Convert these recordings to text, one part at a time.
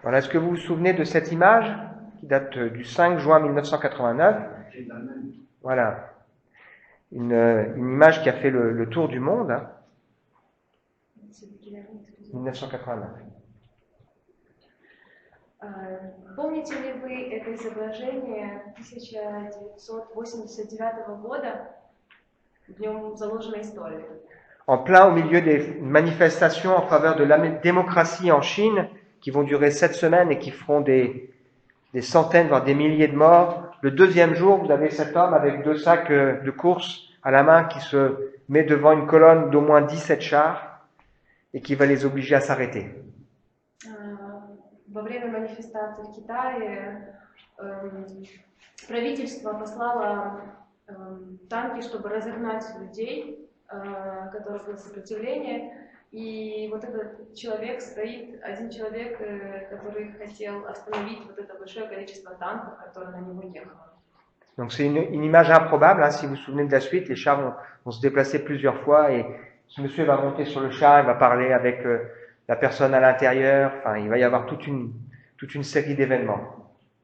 Voilà, est-ce que vous vous souvenez de cette image qui date du 5 juin 1989? Voilà, une image qui a fait le tour du monde, hein. 1989. Помните ли вы это изображение 1989 года? В нем заложена история. En plein au milieu des manifestations en faveur de la démocratie en Chine, qui vont durer 7 semaines et qui feront des centaines, voire des milliers de morts. Le deuxième jour, vous avez cet homme avec 2 sacs de course à la main qui se met devant une colonne d'au moins 17 chars et qui va les obliger à s'arrêter. Во время манифестации в Китае правительство послало танки, чтобы разогнать людей, которые было сопротивление. И вот этот человек стоит, один человек, который хотел остановить вот это большое количество танков, которые на него ехало. Donc c'est une image improbable, hein, si vous vous souvenez de la suite, les chars vont se déplacer plusieurs fois et ce monsieur va monter sur le char, il va parler avec la personne à l'intérieur, enfin il va y avoir toute une série d'événements.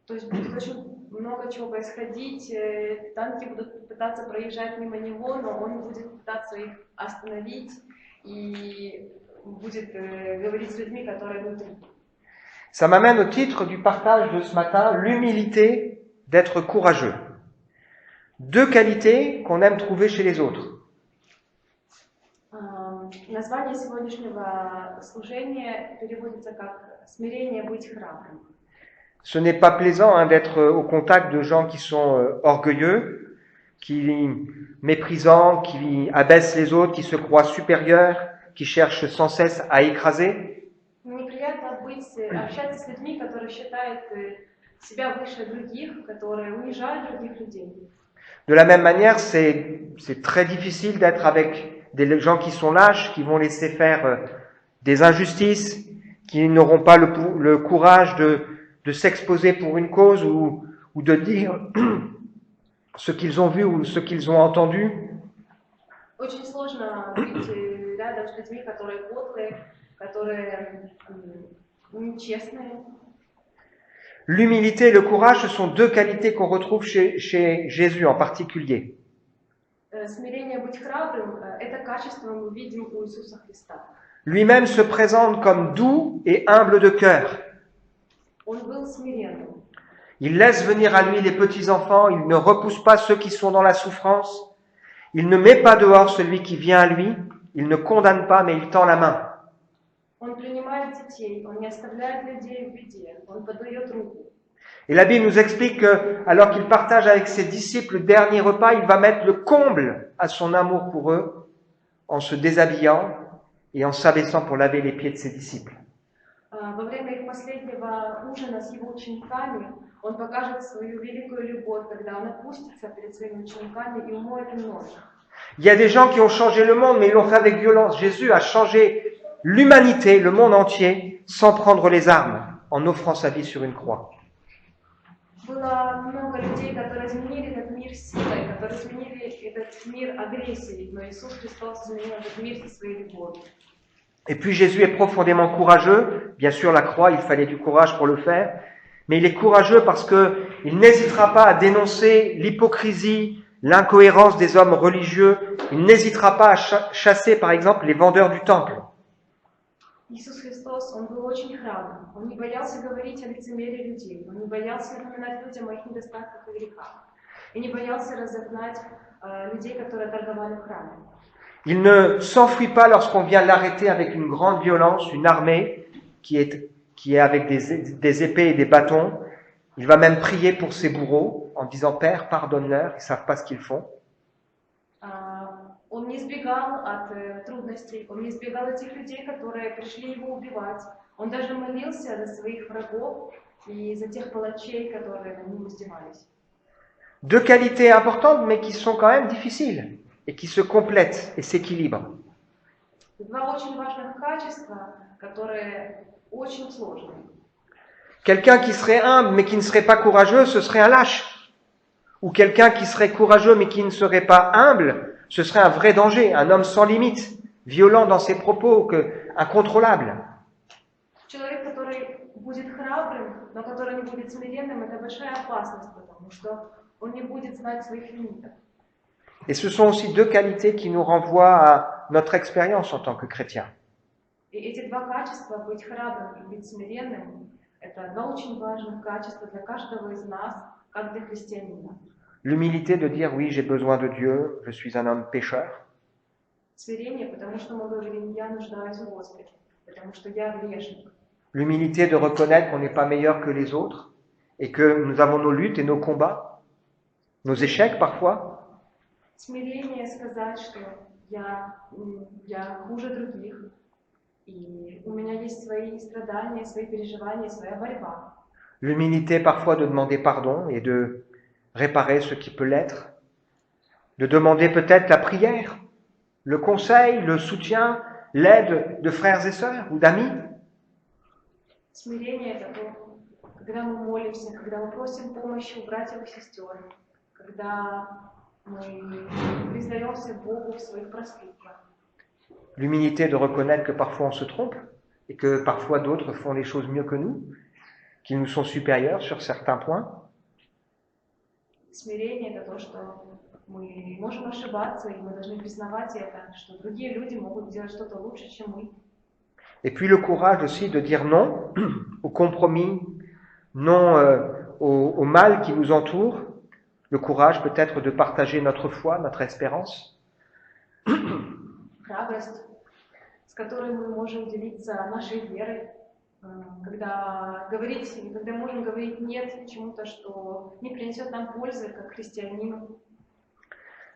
То есть будет очень много чего происходить, танки будут пытаться проезжать мимо него, но он будет пытаться их остановить и будет говорить с людьми, которые внутри. Ça m'amène au titre du partage de ce matin, l'humilité d'être courageux. 2 qualités qu'on aime trouver chez les autres. Название сегодняшнего служения переводится как «смирение быть храбрым». Ce n'est pas plaisant hein, d'être au contact de gens qui sont orgueilleux, qui méprisants, qui abaissent les autres, qui se croient supérieurs, qui cherchent sans cesse à écraser. Неприятно общаться с людьми, которые считают себя выше других, которые унижают других людей. De la même manière, c'est très difficile d'être avec des gens qui sont lâches, qui vont laisser faire des injustices, qui n'auront pas le courage de s'exposer pour une cause ou de dire ce qu'ils ont vu ou ce qu'ils ont entendu. Очень сложно быть рядом с людьми, которые подлые, которые нечестные. L'humilité et le courage, ce sont 2 qualités qu'on retrouve chez Jésus en particulier. Смирение быть храбрым – это качество мы видим у Иисуса Христа. Lui-même se présente comme doux et humble de cœur. Он был смиренным. Il laisse venir à lui les petits-enfants, il ne repousse pas ceux qui sont dans la souffrance, il ne met pas dehors celui qui vient à lui, il ne condamne pas, mais il tend la main. Он принимает детей, он не оставляет людей в беде, он подает руку. Et la Bible nous explique que, alors qu'il partage avec ses disciples le dernier repas, il va mettre le comble à son amour pour eux, en se déshabillant et en s'abaissant pour laver les pieds de ses disciples. Во время их последнего ужина с его учениками он покажет свою великую любовь, когда он опустится перед своими учениками и умоет им ноги. Il y a des gens qui ont changé le monde, mais ils l'ont fait avec violence. Jésus a changé l'humanité, le monde entier, sans prendre les armes, en offrant sa vie sur une croix. Было много людей, которые изменили этот мир силой, которые изменили этот мир агрессией, но Иисус Христос изменил этот мир со своей любовью. Et puis Jésus est profondément courageux. Bien sûr, la croix, il fallait du courage pour le faire. Mais il est courageux parce que il n'hésitera pas à dénoncer l'hypocrisie, l'incohérence des hommes religieux. Il n'hésitera pas à chasser, par exemple, les vendeurs du temple. Иисус Христос, Он был очень храбрым. Он не боялся говорить о лицемерии людей. Он не боялся напоминать людям о их недостатках и грехах. И не боялся разогнать людей, которые торговали в храме. Il ne s'enfuit pas lorsqu'on vient l'arrêter avec une grande violence, une armée qui est avec des épées et des bâtons. Il va même prier pour ses bourreaux en disant « Père, pardonne-leur, ils ne savent pas ce qu'ils font ». Он не избегал от трудностей, он не избегал этих людей, которые пришли его убивать. Он даже молился за своих врагов и за тех палачей, которые над ним издевались. 2 qualités importantes, mais qui sont quand même difficiles et qui se complètent et s'équilibrent. 2 очень важных качества, которые очень сложные. Quelqu'un qui serait humble mais qui ne serait pas courageux, ce serait un lâche. Ou quelqu'un qui serait courageux mais qui ne serait pas humble, ce serait un vrai danger, un homme sans limite, violent dans ses propos, incontrôlable. Человек, который который будет храбрым, но который не будет смиренным, это большая опасность, потому что он не будет знать своих лимитов. Et ce sont aussi deux qualités qui nous renvoient à notre expérience en tant que chrétiens. И эти два качества, быть храбрым и быть смиренным, это два очень важных качества для каждого из нас, как для христианина. L'humilité de dire oui, j'ai besoin de Dieu, je suis un homme pécheur. Смирение, потому что мы говорим, я нуждаюсь в Господе, потому что я грешник. L'humilité de reconnaître qu'on n'est pas meilleur que les autres et que nous avons nos luttes et nos combats, nos échecs parfois. Смирение сказать, что я хуже других, и у меня есть свои страдания, свои переживания, своя борьба. L'humilité parfois de demander pardon et de réparer ce qui peut l'être. De demander peut-être la prière, le conseil, le soutien, l'aide de frères et sœurs ou d'amis. Смирение – это то, когда мы молимся, когда мы просим помощи у братьев и сестер, когда мы признаемся Богу в своих проступках. L'humilité de reconnaître que parfois on se trompe et que parfois d'autres font les choses mieux que nous, qu'ils nous sont supérieurs sur certains points. Смирение – это то, что мы можем ошибаться, и мы должны признавать это, что другие люди могут делать что-то лучше, чем мы. Et puis le courage aussi de dire non au compromis, non au mal qui nous entoure. Le courage peut-être de partager notre foi, notre espérance. Храбрость, с которой мы можем делиться нашей верой, когда можем говорить нет чему-то, что не принесет нам пользы, как христианину.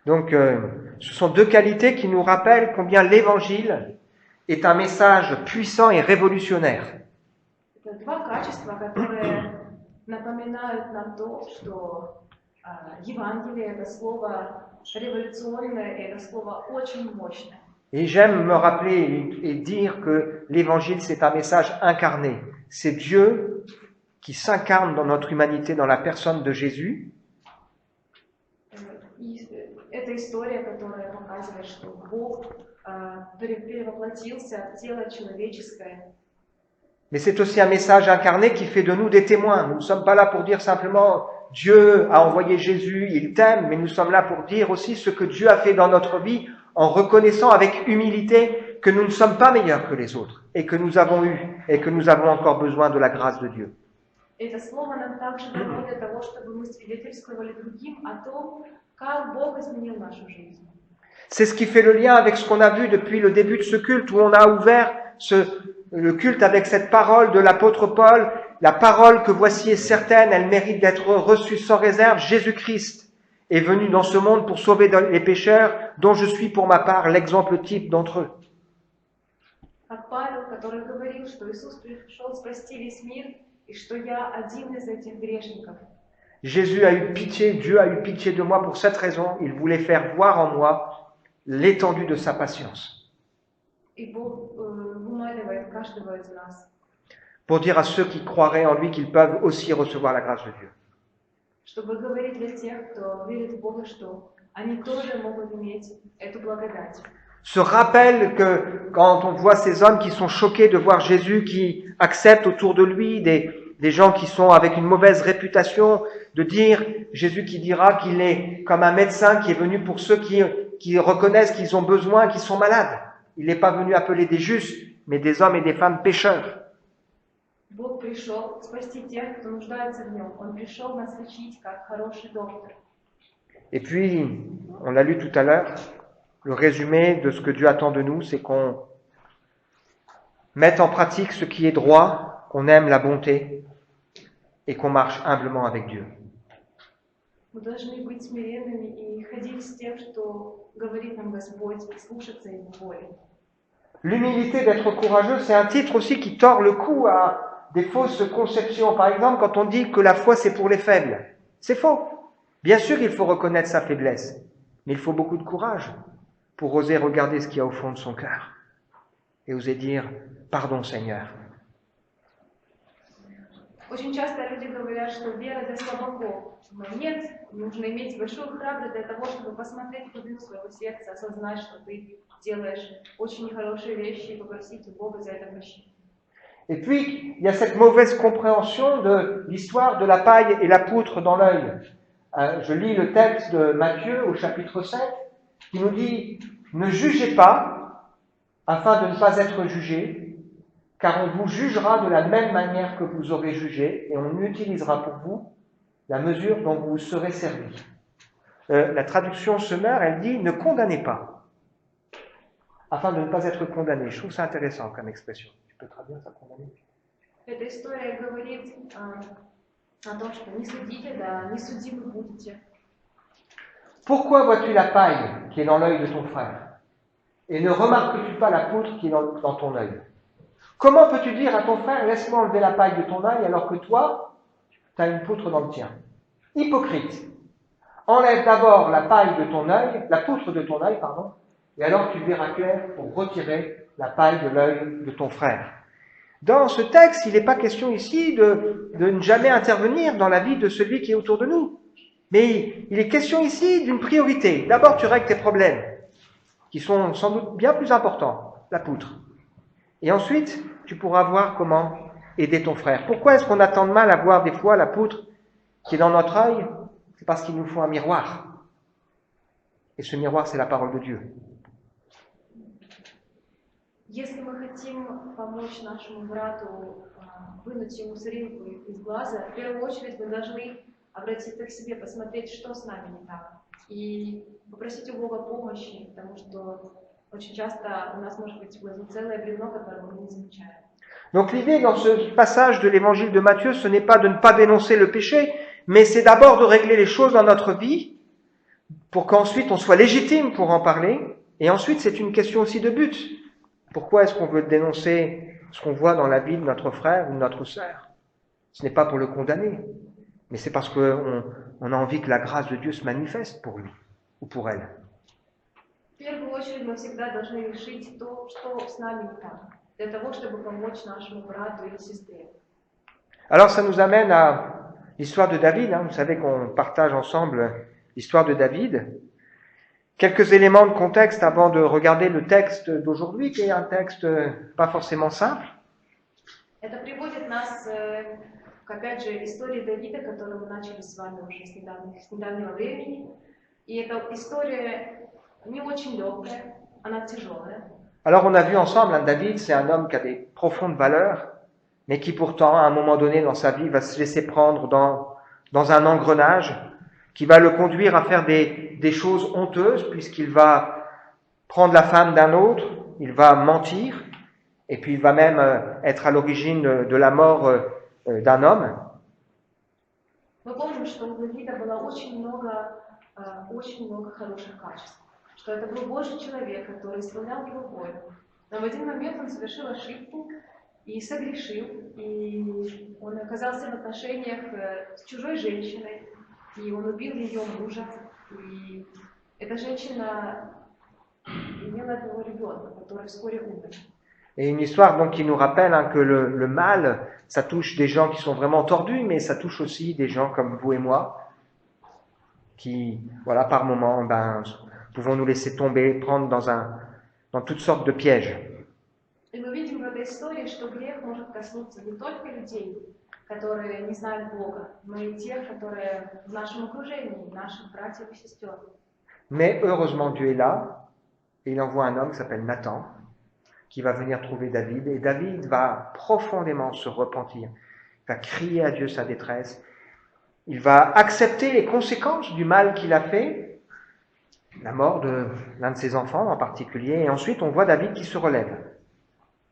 Donc, ce sont deux qualités qui nous rappellent combien l'Évangile est un message puissant et révolutionnaire. Это два качества, которые напоминают нам то, что Евангелие – это слово революционное, и это слово очень мощное. Et j'aime me rappeler et dire que l'Évangile, c'est un message incarné. C'est Dieu qui s'incarne dans notre humanité, dans la personne de Jésus. Это история, которая показывает, что Бог перевоплотился в тело человеческое. Mais c'est aussi un message incarné qui fait de nous des témoins. Nous ne sommes pas là pour dire simplement Dieu a envoyé Jésus, il t'aime, mais nous sommes là pour dire aussi ce que Dieu a fait dans notre vie en reconnaissant avec humilité que nous ne sommes pas meilleurs que les autres et que nous avons eu et que nous avons encore besoin de la grâce de Dieu. Это слово нам также дано для того, чтобы мы свидетельствовали другим о том, как Бог изменил нашу жизнь. C'est ce qui fait le lien avec ce qu'on a vu depuis le début de ce culte, où on a ouvert le culte avec cette parole de l'apôtre Paul, la parole que voici est certaine, elle mérite d'être reçue sans réserve. Jésus-Christ est venu dans ce monde pour sauver les pécheurs, dont je suis pour ma part l'exemple type d'entre eux. Как Павел, который говорил, что Иисус пришел спасти весь мир, и что я один из этих грешников. Jésus a eu pitié, Dieu a eu pitié de moi pour cette raison. Il voulait faire voir en moi l'étendue de sa patience. И Бог вымаливает каждого из нас. Pour dire à ceux qui croiraient en lui qu'ils peuvent aussi recevoir la grâce de Dieu. Чтобы говорить для тех, кто верит в Бога, что они тоже могут иметь эту благодать. Ce rappel que quand on voit ces hommes qui sont choqués de voir Jésus, qui acceptent autour de lui des gens qui sont avec une mauvaise réputation, de dire, Jésus qui dira qu'il est comme un médecin qui est venu pour ceux qui reconnaissent qu'ils ont besoin, qui sont malades. Il n'est pas venu appeler des justes, mais des hommes et des femmes pécheurs. Бог пришел спасти тех, кто нуждается в нем. Он пришел нас лечить, как хороший доктор. Et puis, on l'a lu tout à l'heure, le résumé de ce que Dieu attend de nous, c'est qu'on mette en pratique ce qui est droit, qu'on aime la bonté et qu'on marche humblement avec Dieu. Мы должны быть смиренными и ходить с тем, что говорит нам Господь, и слушаться Его воли. L'humilité d'être courageux, c'est un titre aussi qui tord le cou à des fausses conceptions. Par exemple, quand on dit que la foi, c'est pour les faibles. C'est faux. Bien sûr, il faut reconnaître sa faiblesse, mais il faut beaucoup de courage pour oser regarder ce qu'il y a au fond de son cœur et oser dire « Pardon, Seigneur ». Очень часто люди говорят, что вера для слабаков. Но нет, нужно иметь большую храбрость для того, чтобы посмотреть в глубину своего сердца, осознать, что ты делаешь очень нехорошие вещи и попросить у Бога за это прощения. Et puis, il y a cette mauvaise compréhension de l'histoire de la paille et la poutre dans l'œil. Je lis le texte de Matthieu au chapitre 7 qui nous dit « Ne jugez pas afin de ne pas être jugés, car on vous jugera de la même manière que vous aurez jugé et on utilisera pour vous la mesure dont vous serez servi. » La traduction Semeur, elle dit « Ne condamnez pas, afin de ne pas être condamné ». Je trouve ça intéressant comme expression. Tu peux traduire ça, condamner? Эта история говорит о том, что не судите, да, не судимы будете. Pourquoi vois-tu la paille qui est dans l'œil de ton frère et ne remarques-tu pas la poutre qui est dans ton œil? Comment peux-tu dire à ton frère, laisse-moi enlever la paille de ton œil alors que toi, tu as une poutre dans le tien? Hypocrite. Enlève d'abord la paille de ton œil, la poutre de ton œil, pardon, et alors tu verras clair pour retirer la paille de l'œil de ton frère. Dans ce texte, il n'est pas question ici de ne jamais intervenir dans la vie de celui qui est autour de nous. Mais il est question ici d'une priorité. D'abord, tu règles tes problèmes, qui sont sans doute bien plus importants, la poutre. Et ensuite, tu pourras voir comment aider ton frère. Pourquoi est-ce qu'on a tant de mal à voir des fois la poutre qui est dans notre œil? C'est parce qu'il nous faut un miroir. Et ce miroir, c'est la parole de Dieu. Если мы хотим помочь нашему брату вынуть ему соринку из глаза, в первую очередь мы должны обратиться к себе, посмотреть, что с нами не так, и попросить у Бога помощи, потому что очень часто у нас может быть в глазу целое бревно, которое мы не замечаем. Donc l'idée dans ce passage de l'évangile de Matthieu, ce n'est pas de ne pas dénoncer le péché, mais c'est d'abord de régler les choses dans notre vie, pour qu'ensuite on soit légitime pour en parler, et ensuite c'est une question aussi de but. Pourquoi est-ce qu'on veut dénoncer ce qu'on voit dans la vie de notre frère ou de notre sœur? Ce n'est pas pour le condamner, mais c'est parce qu'on a envie que la grâce de Dieu se manifeste pour lui ou pour elle. В первую очередь мы всегда должны решить то, что с нами не так, для того, чтобы помочь нашему брату или сестре. Alors ça nous amène à l'histoire de David. Vous savez qu'on partage ensemble l'histoire de David. Quelques éléments de contexte avant de regarder le texte d'aujourd'hui, qui est un texte pas forcément simple. Это приводит нас к, опять же, истории Давида, которую мы начали с вами уже с недавнего времени. И эта история не очень легкая, она тяжелая. Alors on a vu ensemble, David, c'est un homme qui a des profondes valeurs, mais qui pourtant, à un moment donné dans sa vie, va se laisser prendre dans un engrenage qui va le conduire à faire des choses honteuses, puisqu'il va prendre la femme d'un autre, il va mentir, et puis il va même être à l'origine de la mort d'un homme. Мы помним, что у Давида было очень много хороших качеств, что это был Божий человек, который исполнял его волю. Но в один момент он совершил ошибку и согрешил, и он оказался в отношениях с чужой женщиной, и он убил ее мужа, и эта женщина имела от него ребенка, который вскоре умер. Et une histoire donc qui nous rappelle que le mal, ça touche des gens qui sont vraiment tordus, mais ça touche aussi des gens comme vous et moi, qui, voilà, par moments, pouvons nous laisser tomber, prendre dans toutes sortes de pièges. И мы видим в этой истории, что грех может коснуться не только людей, которые не знают Бога, но и тех, которые в нашем окружении, наших братьев и сестер. Mais heureusement, Dieu est là, et il envoie un homme qui s'appelle Nathan, qui va venir trouver David, et David va profondément se repentir, va crier à Dieu sa détresse, il va accepter les conséquences du mal qu'il a fait, la mort de l'un de ses enfants en particulier, et ensuite on voit David qui se relève.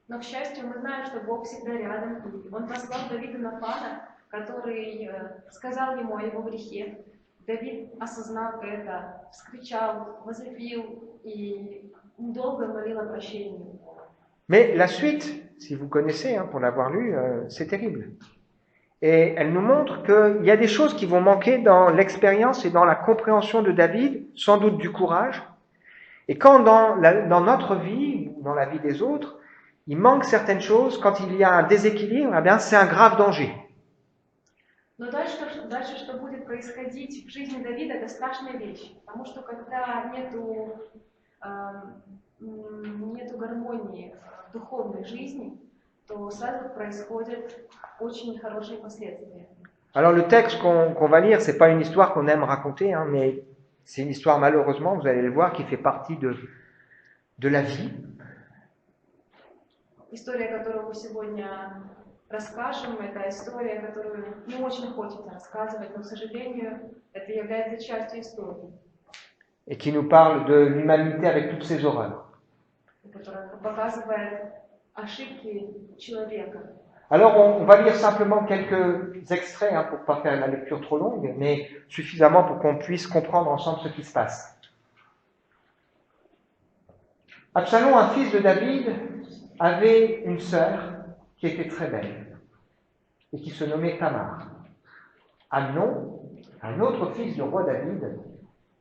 Но, к счастью, мы знаем, что Бог всегда рядом, и Он послал Давида Нафана, который сказал ему о его грехе. Давид, осознав это, вскричал, возопил и долго молил о прощении. Mais la suite, si vous connaissez, pour l'avoir lu, c'est terrible. Et elle nous montre qu'il y a des choses qui vont manquer dans l'expérience et dans la compréhension de David, sans doute du courage. Et quand dans notre vie, dans la vie des autres, il manque certaines choses, quand il y a un déséquilibre, eh bien, c'est un grave danger. Но дальше, что будет происходить в жизни Давида, это страшная вещь. Потому что когда нету гармонии в духовной жизни, то сразу происходят очень нехорошие последствия. Alors le texte qu'on va lire, c'est pas une histoire qu'on aime raconter, hein, mais c'est une histoire malheureusement, vous allez le voir, qui fait partie de la vie. История, которую мы сегодня расскажем, это история, которую не очень хочется рассказывать, но, к сожалению, это является частью истории. Et qui nous parle de l'humanité avec toutes ses horreurs. Которая показывает ошибки человека. Alors on va lire simplement quelques extraits hein, pour ne pas faire la lecture trop longue, mais suffisamment pour qu'on puisse comprendre ensemble ce qui se passe. Absalom, un fils de David, avait une sœur qui était très belle et qui se nommait Tamar. Amnon, un autre fils du roi David,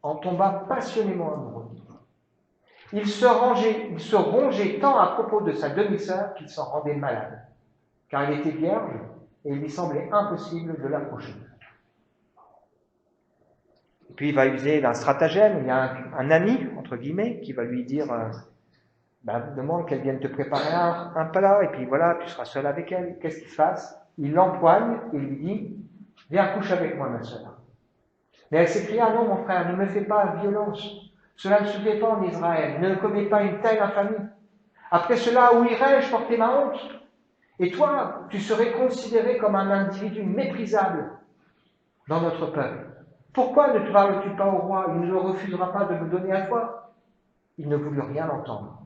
en tomba passionnément amoureux. Il se rongeait tant à propos de sa demi-sœur qu'il s'en rendait malade, car elle était vierge et il lui semblait impossible de l'approcher. Et puis il va user d'un stratagème, il y a un ami, entre guillemets, qui va lui dire demande qu'elle vienne te préparer un plat, et puis voilà, tu seras seul avec elle. Qu'est-ce qui se passe? Il l'empoigne et lui dit viens coucher avec moi, ma sœur. Mais elle s'écria non, mon frère, ne me fais pas violence. Cela ne se fait pas en Israël. Ne commets pas une telle infamie. Après cela, où irais-je porter ma honte? Et toi, tu serais considéré comme un individu méprisable dans notre peuple. Pourquoi ne te parles-tu pas au roi? Il ne refusera pas de me donner à toi. Il ne voulut rien entendre.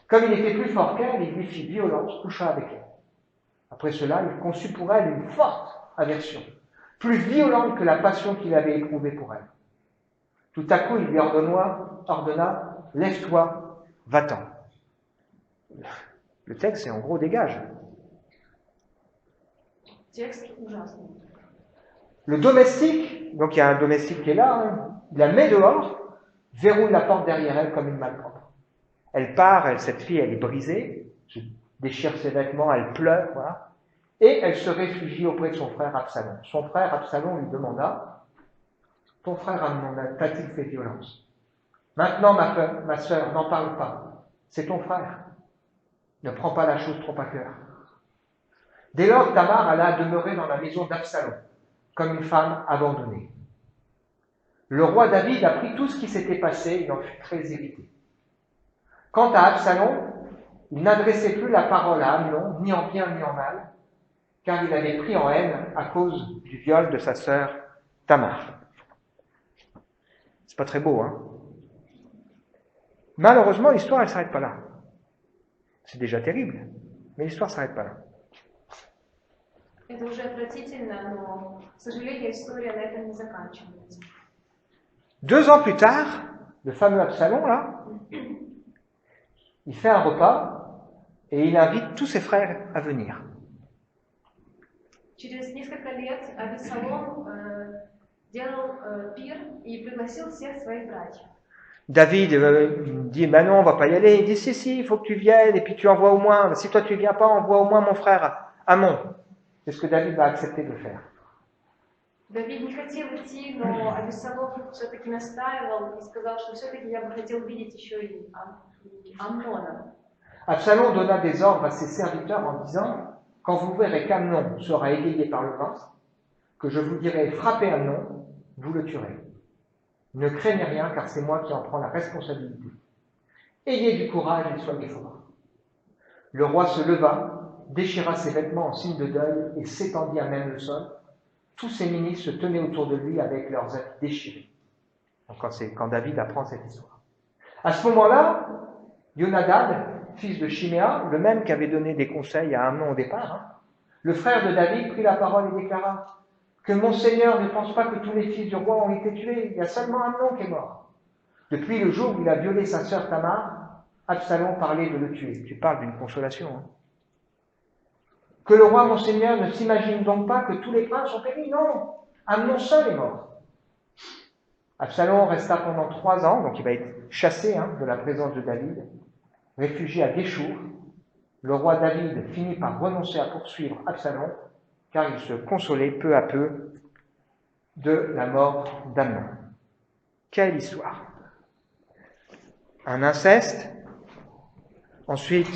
Comme il était plus fort qu'elle, il lui fit violence, coucha avec elle. Après cela, il conçut pour elle une forte aversion, plus violente que la passion qu'il avait éprouvée pour elle. Tout à coup, il lui ordonna « Lève-toi, va-t'en ». Le texte, c'est en gros « dégage ». Le domestique, donc il y a un domestique qui est là, hein, il la met dehors, verrouille la porte derrière elle comme une malpropre. Elle part, cette fille, elle est brisée, elle déchire ses vêtements, elle pleure, voilà, et elle se réfugie auprès de son frère Absalom. Son frère Absalom lui demanda « Ton frère Amnon t'a-t-il fait violence? Maintenant, ma sœur, n'en parle pas, c'est ton frère. Ne prends pas la chose trop à cœur. » Dès lors, Tamar alla demeurer dans la maison d'Absalom, comme une femme abandonnée. Le roi David apprit tout ce qui s'était passé, il en fut très irrité. Quant à Absalom, il n'adressait plus la parole à Amnon, ni en bien ni en mal, car il avait pris en haine à cause du viol de sa sœur Tamar. C'est pas très beau, hein? Malheureusement, l'histoire, elle ne s'arrête pas là. C'est déjà terrible, mais l'histoire ne s'arrête pas là. Это уже отвратительно, но, к сожалению, история на этом не заканчивается. 2 ans plus tard, le fameux Absalom, là, il fait un repas et il invite tous ses frères à venir. Через несколько лет Авессалом делал пир и пригласил всех своих братьев. David dit, ben non, on va pas y aller. Il dit, si, il faut que tu viennes, et puis tu envoies au moins, si toi tu viens pas, envoie au moins mon frère Amnon. C'est ce que David va accepter de faire. Давид не хотел идти, но Авессалом все-таки настаивал и сказал, что все-таки я бы хотел видеть еще и Амнона. Absalom donna des ordres à ses serviteurs en disant, quand vous verrez qu'Amnon sera égayé par le vin, que je vous dirai, frappez Amnon, vous le tuerez. Ne craignez rien, car c'est moi qui en prends la responsabilité. Ayez du courage et soyez forts. Le roi se leva, déchira ses vêtements en signe de deuil et s'étendit à même le sol. Tous ses ministres se tenaient autour de lui avec leurs habits déchirés. Donc quand David apprend cette histoire. À ce moment-là, Yonadab, fils de Shiméa, le même qui avait donné des conseils à Amnon au départ, hein, le frère de David prit la parole et déclara que mon Seigneur ne pense pas que tous les fils du roi ont été tués, il y a seulement Amnon qui est mort. Depuis le jour où il a violé sa sœur Tamar, Absalom parlait de le tuer. Tu parles d'une consolation. Hein. Que le roi, mon Seigneur, ne s'imagine donc pas que tous les princes ont péri. Non, Amnon seul est mort. Absalom resta pendant 3 ans, donc il va être chassé de la présence de David, réfugié à Guéchour. Le roi David finit par renoncer à poursuivre Absalom, car il se consolait peu à peu de la mort d'Amnon. Quelle histoire! Un inceste, ensuite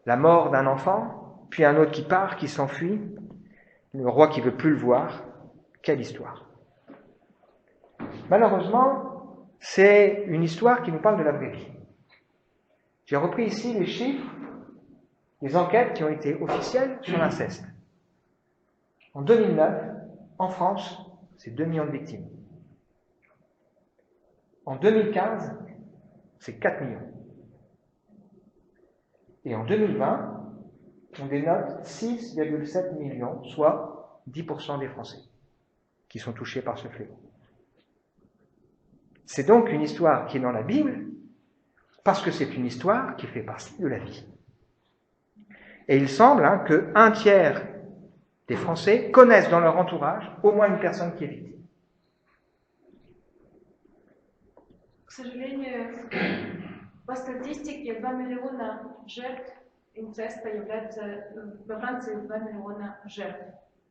la mort d'un enfant, puis un autre qui part, qui s'enfuit, le roi qui veut plus le voir. Quelle histoire! Malheureusement, c'est une histoire qui nous parle de la vraie vie. J'ai repris ici les chiffres des enquêtes qui ont été officielles sur l'inceste. En 2009, en France, c'est 2 millions de victimes. En 2015, c'est 4 millions. Et en 2020, on dénote 6,7 millions, soit 10% des Français qui sont touchés par ce fléau. C'est donc une histoire qui est dans la Bible, parce que c'est une histoire qui fait partie de la vie. Et il semble que 1/3 des Français connaissent dans leur entourage au moins une personne qui est victime. К сожалению, по статистике 2 миллиона жертв инцеста являются, во Франции 2 миллиона жертв.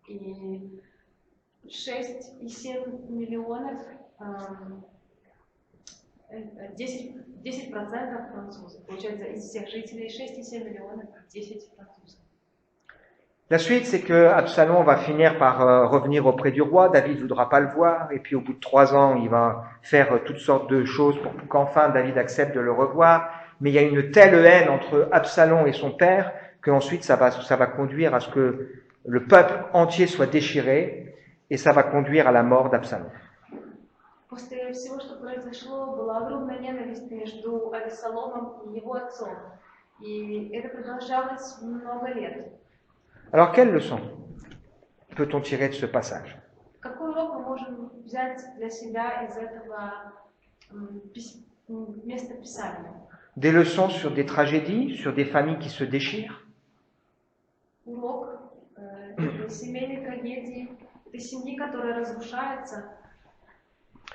И 6,7 миллионов, 10% французов. Получается, из всех жителей 6,7 миллионов, 10 французов. La suite, c'est que Absalom va finir par revenir auprès du roi. David ne voudra pas le voir. Et puis, au bout de 3 ans, il va faire toutes sortes de choses pour qu'enfin David accepte de le revoir. Mais il y a une telle haine entre Absalom et son père qu'ensuite, ça va conduire à ce que le peuple entier soit déchiré. Et ça va conduire à la mort d'Absalom. После всего, что произошло, была огромная ненависть между Авессаломом и его отцом. И это продолжалось много лет. Alors, quelle leçon peut-on tirer de ce passage? Какой урок мы можем взять для себя из этого места Писания? Des leçons sur des tragédies, sur des familles qui se déchirent? Урок семейной трагедии, этой семьи, которая разрушается.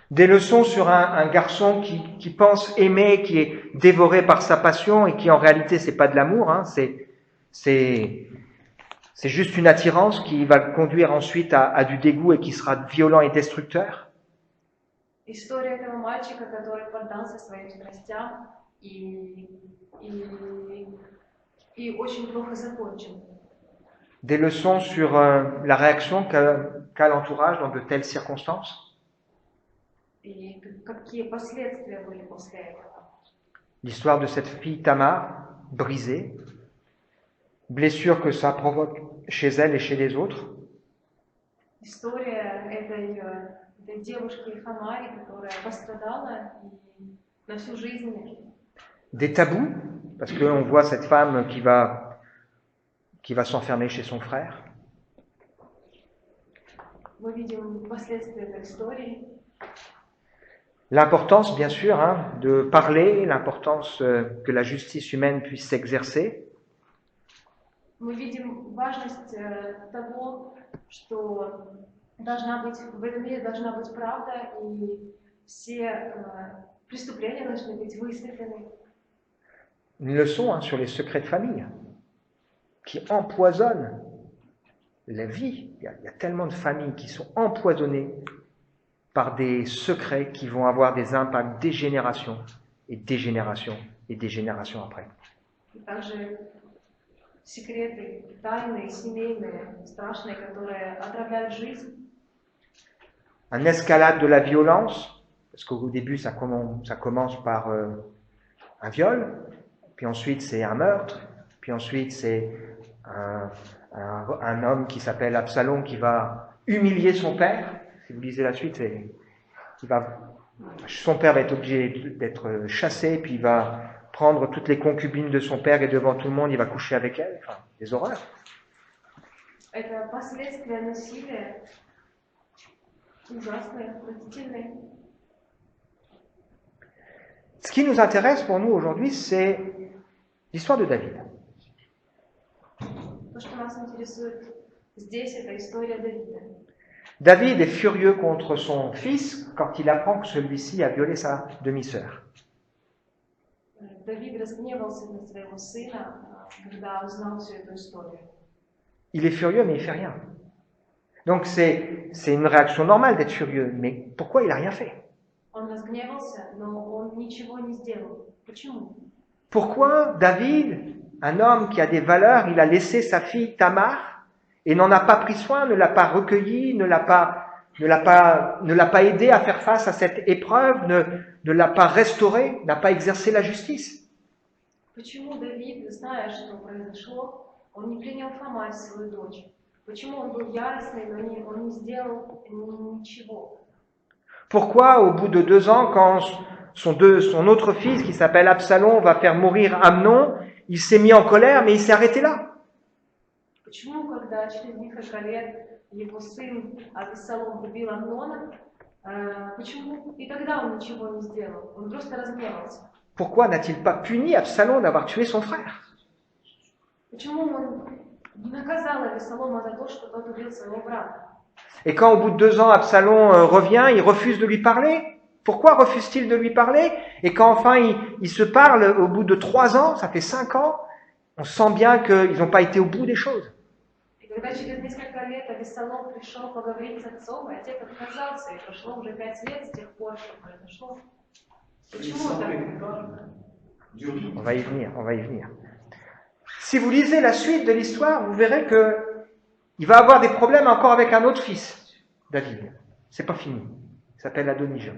Des leçons sur un garçon qui pense aimer, qui est dévoré par sa passion et qui en réalité c'est pas de l'amour, c'est juste une attirance qui va le conduire ensuite à du dégoût et qui sera violent et destructeur. История этого мальчика, который поддался своим страстям и очень плохо закончил. Des leçons sur la réaction qu'a l'entourage dans de telles circonstances. И какие последствия были после этого. L'histoire de cette fille Tamar, brisée, blessure que ça provoque chez elle et chez les autres. История этой девушки Хамари, которая пострадала на всю жизнь. Des tabous, parce qu'on voit cette femme qui va s'enfermer chez son frère. Мы видим последствия этой истории. L'importance, bien sûr, de parler, l'importance que la justice humaine puisse s'exercer. Мы видим важность того, что в этом мире должна быть правда, и все преступления должны быть высветлены. Une leçon sur les secrets de famille qui empoisonnent la vie. Il y a tellement de familles qui sont empoisonnées par des secrets qui vont avoir des impacts des générations et des générations et des générations après. Также секреты, тайные, семейные, страшные, которые отравляют жизнь. Un escalade de la violence, parce qu'au début ça commence par un viol, puis ensuite c'est un meurtre, puis ensuite c'est un homme qui s'appelle Absalom qui va humilier son père. Si vous lisez la suite, son père va être obligé d'être chassé, puis il va prendre toutes les concubines de son père et devant tout le monde, il va coucher avec elles. Enfin, des horreurs. Это последствия насилия, ужасные, отвратительные. Ce qui nous intéresse pour nous aujourd'hui, c'est l'histoire de David. То, что нас интересует здесь, это история Давида. David est furieux contre son fils quand il apprend que celui-ci a violé sa demi-sœur. Давид разгневался на своего сына, когда узнал всю эту историю. Il est furieux, mais il ne fait rien. Donc c'est une réaction normale d'être furieux, mais pourquoi il n'a rien fait? Он разгневался, но он ничего не сделал. Почему? Pourquoi David, un homme qui a des valeurs, il a laissé sa fille Tamar et n'en a pas pris soin, ne l'a pas recueillie, ne l'a pas aidé à faire face à cette épreuve, ne l'a pas restauré, n'a pas exercé la justice. Почему Давид, зная, что произошло, он не принял в мать свою дочь? Почему он был яростный, но он не сделал ничего? Pourquoi, au bout de 2 ans, quand son autre fils, qui s'appelle Absalom, va faire mourir Amnon, il s'est mis en colère, mais il s'est arrêté là? Почему, когда через несколько лет его сын Авессалом убил Амнона, почему и тогда он ничего не сделал? Он просто разгневался. Pourquoi n'a-t-il pas puni Absalom d'avoir tué son frère? Почему он не наказал Авессалома за то, что тот убил своего брата? Et quand au bout de 2 ans, Absalom revient, il refuse de lui parler. Pourquoi refuse-t-il de lui parler? Et quand enfin il se parle, au bout de 3 ans, ça fait 5 ans, on sent bien qu'ils n'ont pas été au bout des choses. И когда через несколько лет Авессалом пришел поговорить с отцом, и отец отказался, и прошло уже 5 лет с тех пор, что произошло. Почему так? On va y venir. Si vous lisez la suite de l'histoire, vous verrez que il va avoir des problèmes encore avec un autre fils, David. C'est pas fini. Il s'appelle Adonijah.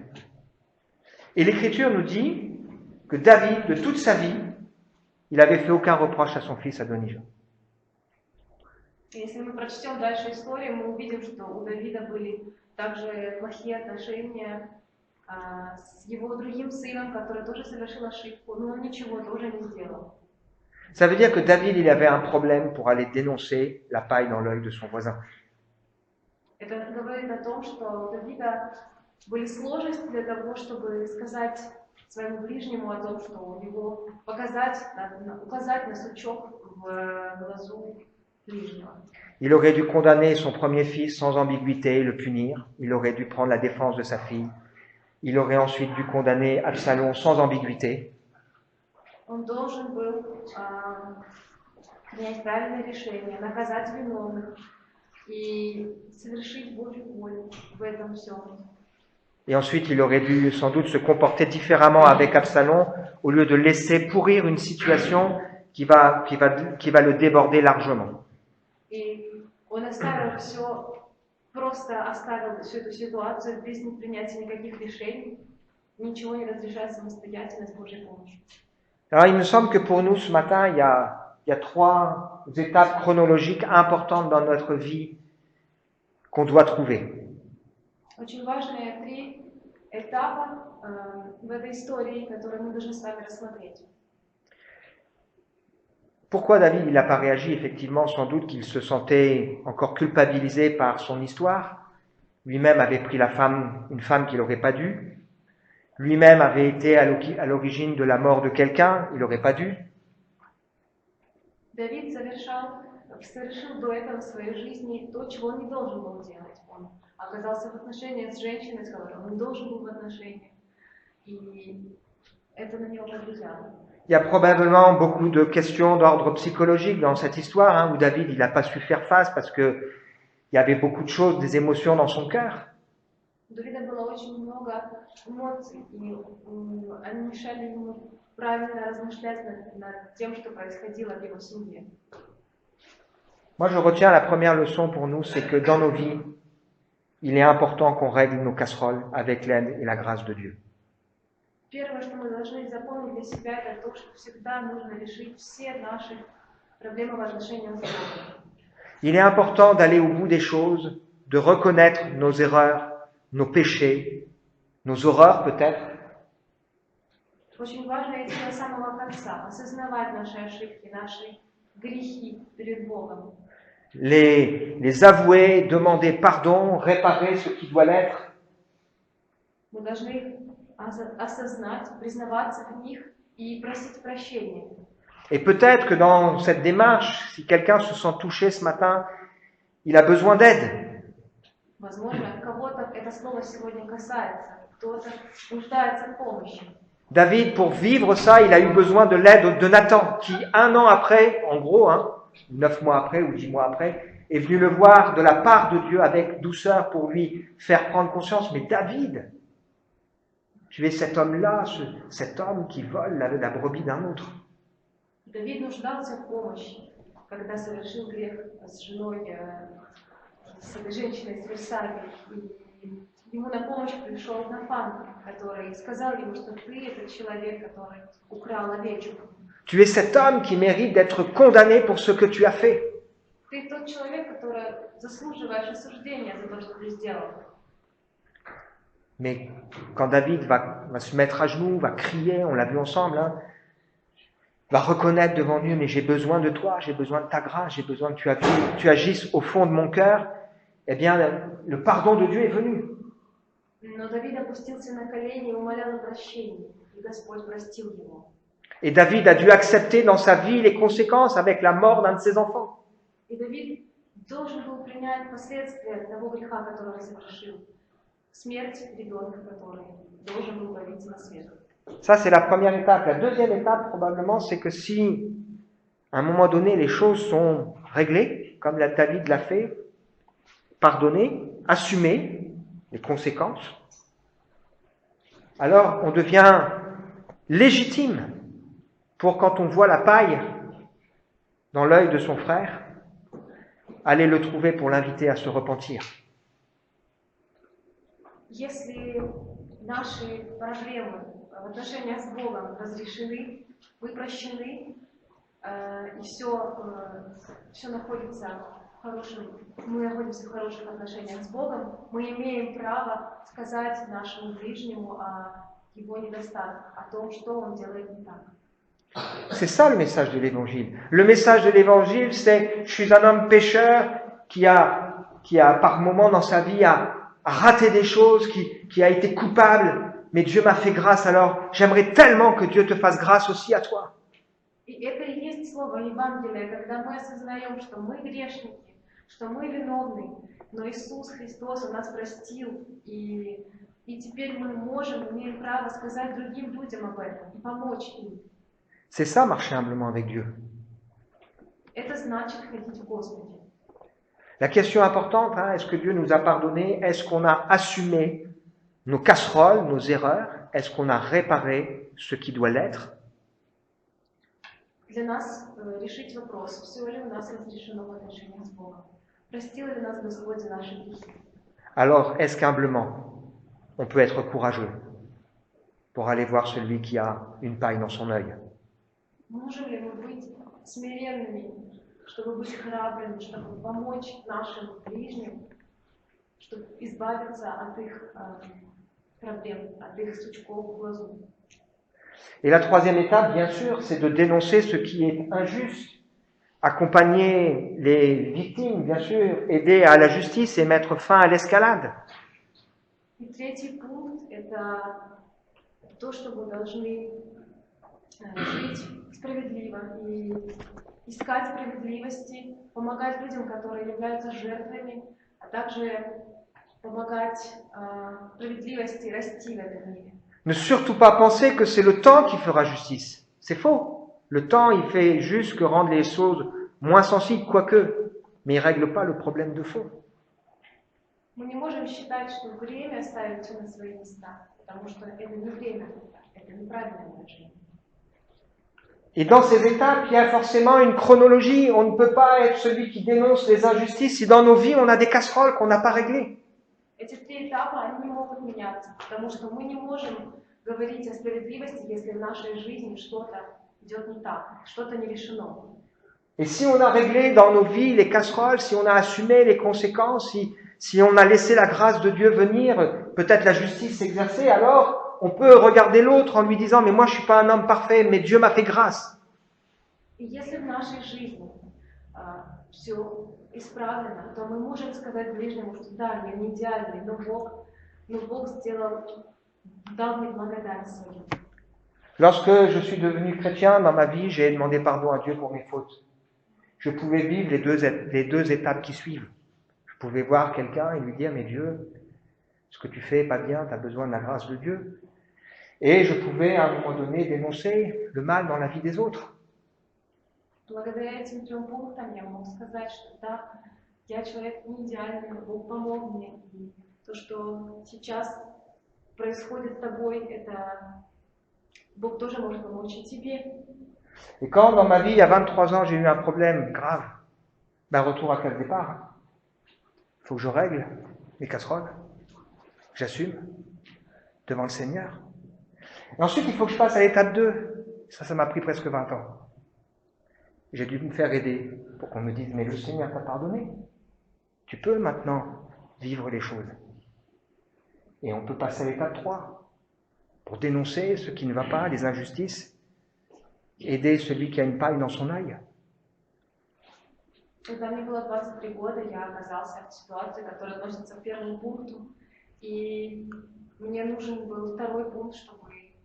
Et l'Écriture nous dit que David, de toute sa vie, il n'avait fait aucun reproche à son fils Adonijah. Если мы прочтем дальше историю, мы увидим, что у Давида были также плохие отношения с его другим сыном, который тоже совершил ошибку, но он ничего тоже не сделал. Ça veut dire que David, il avait un problème pour aller dénoncer la paille dans l'œil de son voisin. Это говорит о том, что у Давида были сложности для того, чтобы сказать своему ближнему о том, что у него указать на сучок в глазу ближнего. Il aurait dû condamner son premier fils sans ambiguïté et le punir. Il aurait dû prendre la défense de sa fille. Il aurait ensuite dû condamner Absalom sans ambiguïté. Он должен был принять правильное решение, наказать виновных и совершить Божью волю в этом всем. Et ensuite, il aurait dû sans doute se comporter différemment avec Absalom au lieu de laisser pourrir une situation qui va le déborder largement. И он оставил все, просто оставил всю эту ситуацию без принятия никаких решений, ничего не разрешая самостоятельно с Божьей помощью. Alors, il me semble que pour nous, ce matin, il y a 3 étapes chronologiques importantes dans notre vie qu'on doit trouver. Очень важные 3 этапа в этой истории, которые мы должны с вами рассмотреть. Pourquoi David n'a pas réagi? Effectivement, sans doute qu'il se sentait encore culpabilisé par son histoire. Lui-même avait pris une femme qu'il n'aurait pas dû. Lui-même avait été à l'origine de la mort de quelqu'un, il n'aurait pas dû. Давид совершил до этого в своей жизни то, чего он не должен был делать. Он оказался в отношениях с женщиной, с которой он не должен был в отношениях. И это на него повлияло. Il y a probablement beaucoup de questions d'ordre psychologique dans cette histoire, où David il n'a pas su faire face parce que il y avait beaucoup de choses, des émotions dans son cœur. У Давида было очень много эмоций, и они мешали ему правильно размышлять над тем, что происходило в его семье. Moi, je retiens la première leçon pour nous, c'est que dans nos vies, il est important qu'on règle nos casseroles avec l'aide et la grâce de Dieu. Первое, что мы должны запомнить для себя, это то, что всегда нужно решить все наши проблемы в отношениях с Богом. Il est important d'aller au bout des choses, de reconnaître nos erreurs, nos péchés, nos horreurs peut-être. Очень важно идти до самого конца, осознавать наши ошибки, наши грехи перед Богом. Les avouer, demander pardon, réparer ce qui doit l'être. Мы должны осознать, признаваться в них и просить прощения. Et peut-être que dans cette démarche, si quelqu'un se sent touché ce matin, il a besoin d'aide. Возможно, кого-то это слово сегодня касается, кто-то нуждается в помощи. David, pour vivre ça, il a eu besoin de l'aide de Nathan, qui 1 an après, en gros, 9 mois après ou 10 mois après, est venu le voir de la part de Dieu avec douceur pour lui faire prendre conscience. Mais David, tu es cet homme-là, cet homme qui vole la brebis d'un autre. Давид нуждался в помощи, когда совершил грех с женой, с этой женщиной из Версавии. И ему на помощь пришел Нафан, который сказал ему, что ты этот человек, который украл овечку. Tu es cet homme qui mérite d'être condamné pour ce que tu as fait. Ты тот человек, который заслуживаешь осуждения за то, что ты сделал. Mais quand David va se mettre à genoux, va crier, on l'a vu ensemble, hein, va reconnaître devant Dieu, mais j'ai besoin de toi, j'ai besoin de ta grâce, j'ai besoin que tu agisses au fond de mon cœur, eh bien, le pardon de Dieu est venu. Но Давид опустился на колени и умолял о прощении, и Господь простил его. Et David a dû accepter dans sa vie les conséquences avec la mort d'un de ses enfants. И Давид должен был принять последствия того греха, который он совершил. Смерть ребенка, который должен был родиться на свет. Ça, c'est la première étape. La deuxième étape, probablement, c'est que si, à un moment donné, les choses sont réglées, comme David l'a fait, pardonner, assumer les conséquences, alors on devient légitime pour, quand on voit la paille dans l'œil de son frère, aller le trouver pour l'inviter à se repentir. Если наши проблемы в отношениях с Богом разрешены, вы прощены, и все находится в хорошем, мы находимся в хороших отношениях с Богом, мы имеем право сказать нашему ближнему о его недостатках, о том, что он делает не так. C'est ça le message de l'Évangile. Le message de l'Évangile, c'est « Je suis un homme pécheur qui a par moments dans sa vie a raté des choses, qui a été coupable, mais Dieu m'a fait grâce, alors j'aimerais tellement que Dieu te fasse grâce aussi à toi. » И это и есть слово Евангелия, когда мы осознаем, что мы грешники, что мы виновны, но Иисус Христос, Он нас простил, и теперь мы имеем право сказать другим людям об этом и помочь им. C'est ça, marcher humblement avec Dieu. Это значит ходить в Господе. La question importante, hein, est-ce que Dieu nous a pardonné? Est-ce qu'on a assumé nos casseroles, nos erreurs? Est-ce qu'on a réparé ce qui doit l'être? Для нас решить вопрос, все ли у нас разрешено в отношениях с Богом. Простил ли нас Господь за наши грехи? Alors, est-ce qu'humblement, on peut être courageux pour aller voir celui qui a une paille dans son œil? Можем ли мы быть смиренными, чтобы быть храбрыми, чтобы помочь нашим ближним, чтобы избавиться от их проблем, от их сучков в глазу? Et la troisième étape, bien sûr, c'est de dénoncer ce qui est injuste, accompagner les victimes, bien sûr, aider à la justice et mettre fin à l'escalade. И третий пункт – это то, что мы должны жить справедливо и искать справедливости, помогать людям, которые являются жертвами, а также помогать справедливости расти в этом мире. Ne surtout pas penser que c'est le temps qui fera justice. C'est faux. Le temps, il fait juste que rendre les choses moins sensibles, quoique, mais il ne règle pas le problème de fond. Мы не можем считать, что время ставит все на свои места, потому что это не время, это неправильное выражение. Et dans ces étapes, il y a forcément une chronologie. On ne peut pas être celui qui dénonce les injustices si dans nos vies, on a des casseroles qu'on n'a pas réglées. Эти три этапа, они не могут меняться, потому что мы не можем говорить о справедливости, если в нашей жизни что-то идет не так, что-то не решено. Et si on a réglé dans nos vies les casseroles, si on a assumé les conséquences, si on a laissé la grâce de Dieu venir, peut-être la justice s'exercer, alors on peut regarder l'autre en lui disant « Mais moi, je ne suis pas un homme parfait, mais Dieu m'a fait grâce. » И если в нашей жизни все исправлено, то мы можем сказать ближнему, что да, я не идеальный, но Бог дал мне благодать свою. Lorsque je suis devenu chrétien dans ma vie, j'ai demandé pardon à Dieu pour mes fautes. Je pouvais vivre les deux étapes qui suivent. Je pouvais voir quelqu'un et lui dire « Mais Dieu, ce que tu fais n'est pas bien, tu as besoin de la grâce de Dieu. » Et je pouvais à un moment donné dénoncer le mal dans la vie des autres. Благодаря этим трем пунктам я могу сказать, что да, я человек не идеальный, Бог помог мне. И то, что сейчас происходит с тобой, это Бог тоже может помочь и тебе. Et quand dans ma vie, il y a 23 ans, j'ai eu un problème grave, ben retour à quel départ. Il faut que je règle les casseroles, j'assume devant le Seigneur. Et ensuite, il faut que je passe à l'étape 2. Ça m'a pris presque 20 ans. J'ai dû me faire aider pour qu'on me dise, mais le Seigneur t'a pardonné. Tu peux maintenant vivre les choses. Et on peut passer à l'étape 3 pour dénoncer ce qui ne va pas, les injustices, aider celui qui a une paille dans son œil. Когда мне было 23 года, я оказался в ситуации, которая относится к первому пункту, и мне нужен был второй пункт,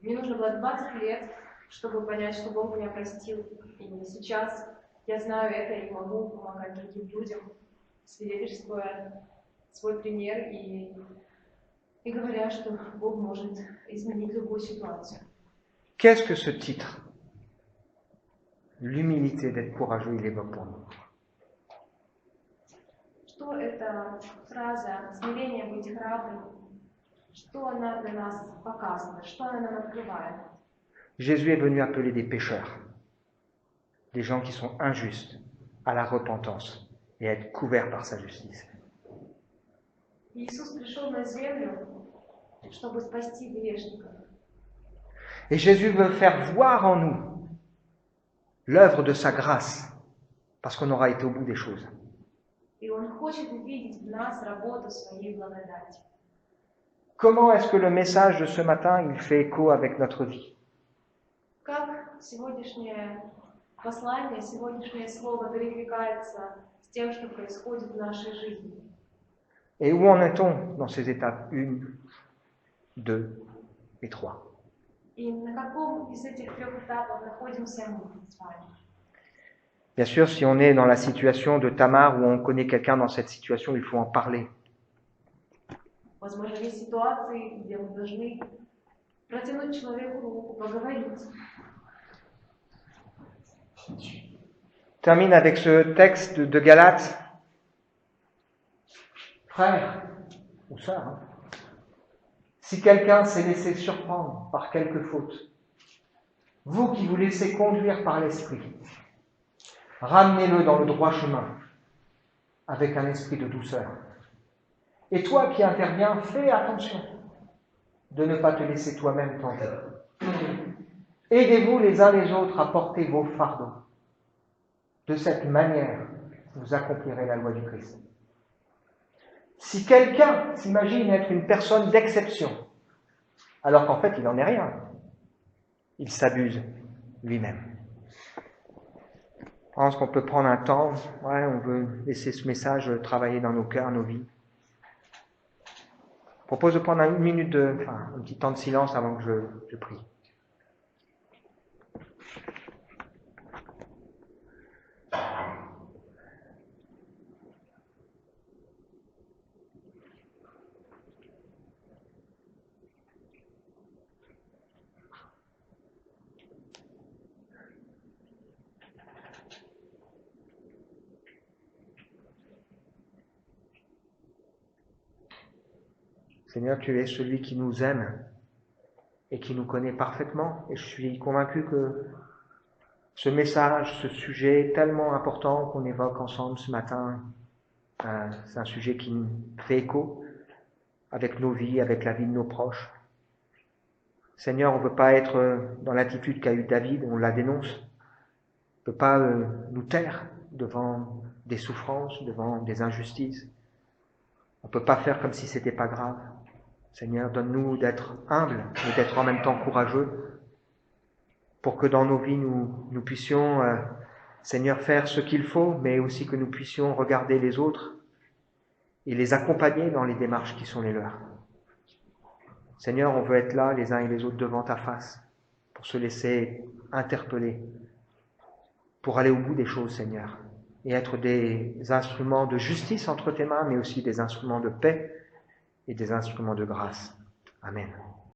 мне нужно было 20 лет, чтобы понять, что Бог меня простил. И сейчас я знаю это и могу помогать другим людям, свидетельствуя свой пример и говоря, что Бог может изменить любую ситуацию. Qu'est-ce que ce titre? L'humilité d'être courageux, il évoque pour nous. Что эта фраза «смирение быть храбрым», что она для нас показывает, что она нам открывает? Jésus est venu appeler des pécheurs, des gens qui sont injustes, à la repentance et à être couverts par sa justice. Иисус пришел на землю, чтобы спасти грешников. Et Jésus veut faire voir en nous l'œuvre de sa grâce, parce qu'on aura été au bout des choses. И Он хочет увидеть в нас работу своей благодати. Comment est-ce que le message de ce matin, il fait écho avec notre vie? Как сегодняшнее послание, сегодняшнее слово перекликается с тем, что происходит в нашей жизни? Et où en est-on dans ces étapes 1, 2 et 3? И на каком из этих 3 этапов находимся мы с вами? Bien sûr, si on est dans la situation de Tamar, où on connaît quelqu'un dans cette situation, il faut en parler. Возможно, есть ситуации, где мы должны протянуть человеку руку, поговорить. Termine avec ce texte de Galates. Frères ou sœurs, si quelqu'un s'est laissé surprendre par quelque faute, vous qui vous laissez conduire par l'Esprit, ramenez-le dans le droit chemin, avec un esprit de douceur. Et toi qui interviens, fais attention de ne pas te laisser toi-même tenter. Aidez-vous les uns les autres à porter vos fardeaux. De cette manière, vous accomplirez la loi du Christ. Si quelqu'un s'imagine être une personne d'exception, alors qu'en fait il n'en est rien, il s'abuse lui-même. Je pense qu'on peut prendre un temps, on veut laisser ce message travailler dans nos cœurs, nos vies. Je propose de prendre un petit temps de silence avant que je prie. Seigneur, tu es celui qui nous aime et qui nous connaît parfaitement. Et je suis convaincu que ce message, ce sujet tellement important qu'on évoque ensemble ce matin, c'est un sujet qui nous fait écho avec nos vies, avec la vie de nos proches. Seigneur, on ne veut pas être dans l'attitude qu'a eu David, on la dénonce. On ne peut pas nous taire devant des souffrances, devant des injustices. On ne peut pas faire comme si ce n'était pas grave. Seigneur, donne-nous d'être humbles, mais d'être en même temps courageux, pour que dans nos vies, nous puissions, Seigneur, faire ce qu'il faut, mais aussi que nous puissions regarder les autres et les accompagner dans les démarches qui sont les leurs. Seigneur, on veut être là, les uns et les autres, devant ta face, pour se laisser interpeller, pour aller au bout des choses, Seigneur, et être des instruments de justice entre tes mains, mais aussi des instruments de paix et des instruments de grâce. Amen.